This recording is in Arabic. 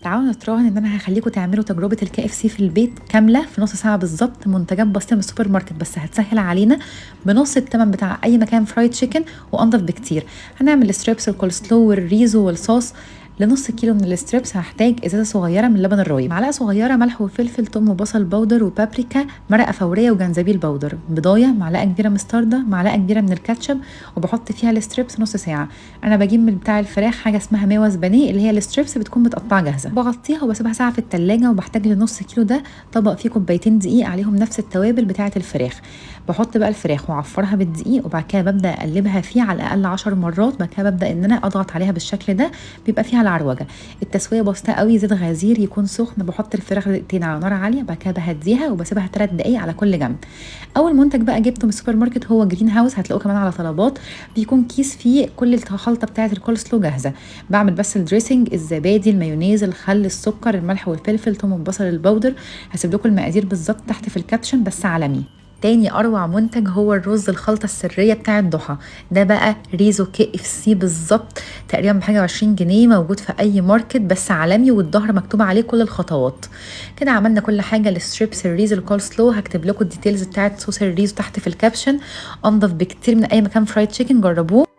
تعالوا نتراهن ان انا هخليكم تعملوا تجربه الكي اف سي في البيت كامله في نص ساعه بالظبط، منتجات بسيطه من السوبر ماركت بس هتسهل علينا بنص الثمن بتاع اي مكان فرايد تشيكن وانضف بكتير. هنعمل الستريبس والكول سلو والريزو والصوص. لنص كيلو من الستريبس هحتاج ازازه صغيره من لبن الرايب، معلقه صغيره ملح وفلفل، ثوم وبصل بودر وبابريكا، مرقه فوريه وجنزبيل بودر، بضايه، معلقه كبيره مستردة، معلقه كبيره من الكاتشب، وبحط فيها الستريبس نص ساعه. انا بجيب من بتاع الفراخ حاجه اسمها ميوز بانيه اللي هي الستريبس بتكون متقطعه جاهزه، بغطيها وبسيبها ساعه في التلاجة. وبحتاج لنص كيلو ده طبق فيه كوبايتين دقيق عليهم نفس التوابل بتاعه الفراخ. بحط بقى الفراخ واعفرها بالدقيق، وبعد كده ببدا اقلبها فيه على الاقل 10 مرات. بعد كده ببدا ان انا اضغط عليها بالشكل ده، بيبقى فيها العروجه. التسويه بسيطه قوي، زيت غزير يكون سخن. بحط الفراخ دقيقتين على نار عاليه، بعد كده بهديها وبسيبها 3 دقايق على كل جنب. اول منتج بقى جبته من السوبر ماركت هو جرين هاوس، هتلاقوه كمان على طلبات. بيكون كيس فيه كل الخلطه بتاعه الكول سلو جاهزه. بعمل بس الدريسنج، الزبادي، المايونيز، الخل، السكر، الملح والفلفل، ثوم والبصل البودر. هسيب لكم المقادير بالظبط تحت في الكابشن بس عالمي. تاني اروع منتج هو الرز الخلطه السريه بتاع الضحى. ده بقى ريزو كي اف سي بالظبط، تقريبا بحاجه 20 جنيه، موجود في اي ماركت بس عالمي، والظهر مكتوب عليه كل الخطوات. كده عملنا كل حاجه. الستريبس، الريزو، الكول سلو، هكتب لكم الديتيلز بتاعت صوص الريزو تحت في الكابشن. انضف بكتير من اي مكان فرايد تشيكن، جربوه.